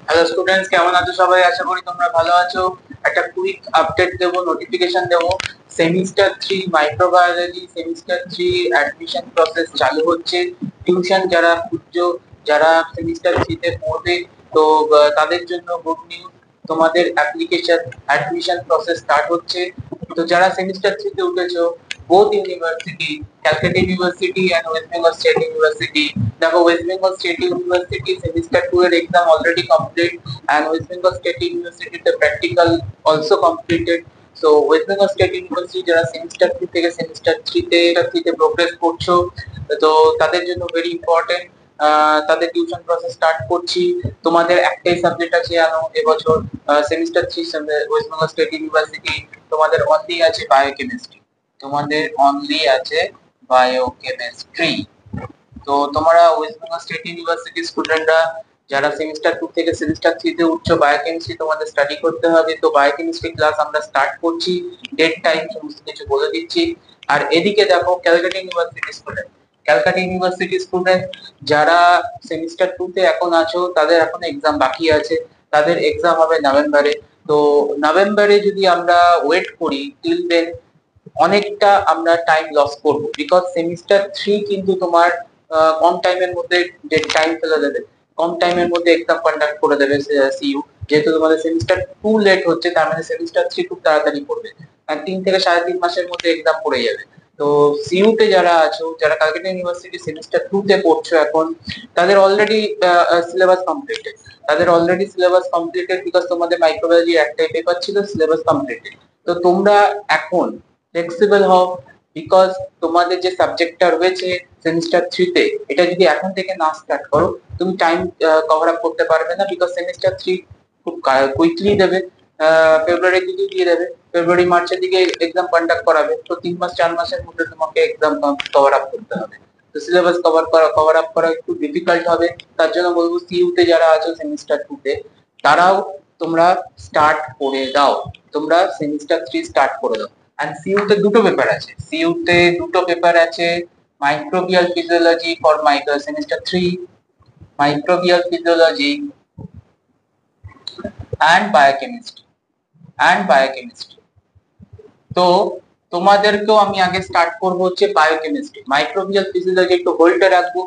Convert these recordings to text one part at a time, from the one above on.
Hello students, কেমন আছো সবাই? আশা করি তোমরা ভালো আছো। একটা কুইক আপডেট দেবো, নোটিফিকেশন দেবো। Semester 3 microbiology semester 3 admission process চালু হচ্ছে। টিউশন যারা খুঁজছো, যারা সেমিস্টার 3 তে পড়বে, তো তাদের জন্য গুড নিউজ। তোমাদের অ্যাপ্লিকেশন অ্যাডমিশন প্রসেস স্টার্ট হচ্ছে। তো যারা সেমিস্টার 3 তে উঠেছো, both university, Calcutta university and West Bengal state university, দেখো West Bengal state university semester 2 এর exam already complete and West Bengal State University the practical also completed. So West Bengal State University যারা semester 2 থেকে semester 3 তে প্রোগ্রেস করছো, তো তাদের জন্য ভেরি ইম্পর্টেন্ট। তাদের টিউশন প্রসেস স্টার্ট করছি। তোমাদের একটাই সাবজেক্ট আছে জানো এবছর, semester 3 West Bengal state university তোমাদের অনলি আছে বায়োকেমিস্ট্রি। তোমাদের অনলি আছে বায়োকেমিস্ট্রি। তো তোমরা ওয়েস্ট বেঙ্গল স্টেট ইউনিভার্সিটি স্টুডেন্টরা যারা সেমিস্টার 2 থেকে সেমিস্টার 3 তে উঠছো, বায়োকেমিস্ট্রি তোমাদের স্টাডি করতে হবে। তো বায়োকেমিস্ট্রি ক্লাস আমরা স্টার্ট করছি, ডেট টাইম সমস্ত কিছু বলে দিচ্ছি। আর এদিকে দেখো Calcutta university student, Calcutta university student যারা সেমিস্টার 2 তে এখন আছো, তাদের এখন এক্সাম বাকি আছে। তাদের এক্সাম হবে নভেম্বরে। তো নভেম্বরে যদি আমরা ওয়েট করি টিল দেন, অনেকটা আমরা টাইম লস করব, বিকজ সেমিস্টার 3 কিন্তু তোমার কম টাইমের মধ্যে ডেট টাইম ফেলে দেবে, কম টাইমের মধ্যে এক্সাম কন্ডাক্ট করে দেবে সিইউ। যেহেতু তোমাদের সেমিস্টার 2 লেট হচ্ছে, তার মানে সেমিস্টার 3 খুব তাড়াতাড়ি পড়বে, আর 3 থেকে 3.5 মাসের মধ্যে এক্সাম পড়ে যাবে। তো সিইউ তে যারা আছো, যারা ক্যালকাটা ইউনিভার্সিটি সেমিস্টার 2 তে পড়ছো এখন, তাদের অলরেডি সিলেবাস কমপ্লিটেড। তাদের অলরেডি সিলেবাস কমপ্লিটেড, বিকজ তোমাদের মাইক্রোবায়োলজি একটাই পেপার ছিল, সিলেবাস কমপ্লিটেড। তো তোমরা এখন ফ্লেক্সিবল হও, বিকজ তোমাদের যে সাবজেক্টটা রয়েছে সেমিস্টার 3 তে, এটা যদি এখন থেকে না স্টার্ট করো, তুমি টাইম কভার আপ করতে পারবে না, বিকজ সেমিস্টার 3 খুব কুইকলি দেবে। ফেব্রুয়ারির দিকে দিয়ে দেবে, ফেব্রুয়ারি মার্চের দিকে এক্সাম কন্ডাক্ট করাবে। তো 3 মাস 4 মাসের মধ্যে তোমাকে এক্সাম কভার আপ করতে হবে। তো সিলেবাস কভার আপ করা একটু ডিফিকাল্ট হবে। তার জন্য বলবো সিইউ তে যারা আছো সেমিস্টার 2 তে, তারাও তোমরা স্টার্ট করে দাও, তোমরা সেমিস্টার 3 স্টার্ট করে দাও। এন্ড সিইউ তে দুটো পেপার আছে, সিইউ তে দুটো পেপার আছে। Microbial physiology for micro semester 3, microbial physiology and biochemistry, তো তোমাদেরকেও আমি আগে স্টার্ট করবো হচ্ছে বায়োকেমিস্ট্রি। মাইক্রোবিয়াল ফিজিওলজি একটু হোল্ডে রাখবো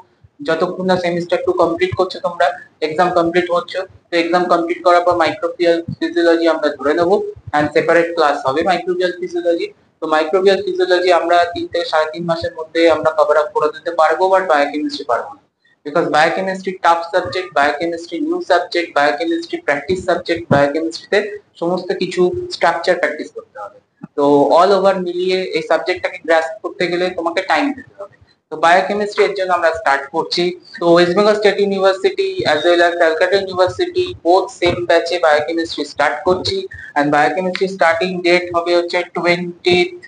যতক্ষণ না সেমিস্টার 2 কমপ্লিট করছো, তোমরা এক্সাম কমপ্লিট হচ্ছে। তো এক্সাম কমপ্লিট করার পর মাইক্রোবিয়াল ফিজিওলজি আমরা ধরে নেবো, এন্ড সেপারেট ক্লাস হবে মাইক্রোবিয়াল ফিজিওলজি। তো মাইক্রোবিয়াল ফিজিওলজি আমরা 3 থেকে 3.5 মাসের মধ্যে আমরা কভার আপ করে দিতে পারবো, বাট বায়োকেমিস্ট্রি পারবো না, because biochemistry tough subject, biochemistry new subject, biochemistry practice subject, বায়োকেমিস্ট্রিতে সমস্ত কিছু স্ট্রাকচার প্র্যাকটিস করতে হবে। তো অল ওভার মিলিয়ে এই সাবজেক্টটাকে গ্রাস্প করতে গেলে তোমাকে টাইম দিতে হবে। তো বায়োকেমিস্ট্রি এর জন্য আমরা স্টার্ট করছি। তো West Bengal state university as well as Calcutta university both same ব্যাচে বায়োকেমিস্ট্রি স্টার্ট করছি। এন্ড বায়োকেমিস্ট্রি স্টার্টিং ডেট হবে হচ্ছে 20th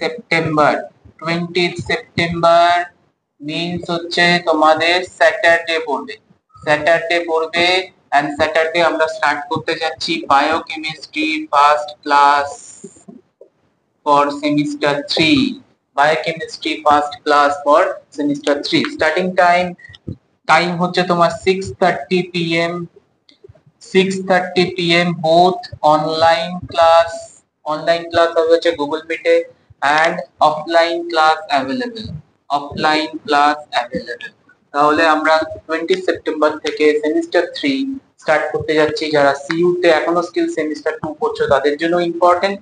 September. 20th September means হচ্ছে তোমাদের স্যাটারডে পড়বে, স্যাটারডে পড়বে। এন্ড স্যাটারডে আমরা স্টার্ট করতে যাচ্ছি biochemistry first class for semester 3, biochemistry first class for semester 3। starting time হচ্ছে তোমার 6:30 pm, 6:30 pm both online class হবে হচ্ছে গুগল মিটে, and offline class available। তাহলে আমরা 20 সেপ্টেম্বর থেকে সেমিস্টার 3 স্টার্ট করতে যাচ্ছি। যারা সিইউ তে এখনো স্টিল সেমিস্টার 2 পড়ছো, তাদের জন্য ইম্পর্টেন্ট,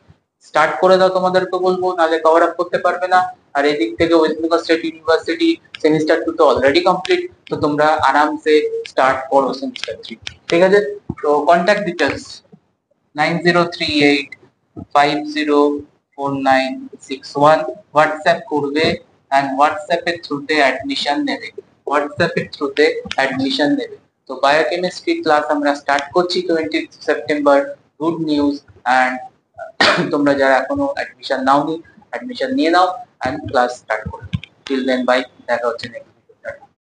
স্টার্ট করে দাও, তোমাদেরকে বলবো, নাহলে কভার আপ করতে পারবে না। আর এদিক থেকে West Bengal state university semester 2 তো অলরেডি কমপ্লিট, তো তোমরা আরামসে স্টার্ট করো সেমিস্টার 3। ঠিক আছে? তো কন্ট্যাক্ট ডিটেলস 9038504961, হোয়াটসঅ্যাপ করবে, এন্ড হোয়াটসঅ্যাপের থ্রুতে অ্যাডমিশন নেবে, হোয়াটসঅ্যাপের থ্রুতে অ্যাডমিশন নেবে। তো বায়োকেমিস্ট্রি ক্লাস আমরা স্টার্ট করছি 20 সেপ্টেম্বর। Good news. এন্ড তোমরা যারা এখনো অ্যাডমিশন নাওনি, অ্যাডমিশন নিয়ে নাও এন্ড ক্লাস স্টার্ট করো। টিল দেন বাই, দেখা হচ্ছে নেক্সট।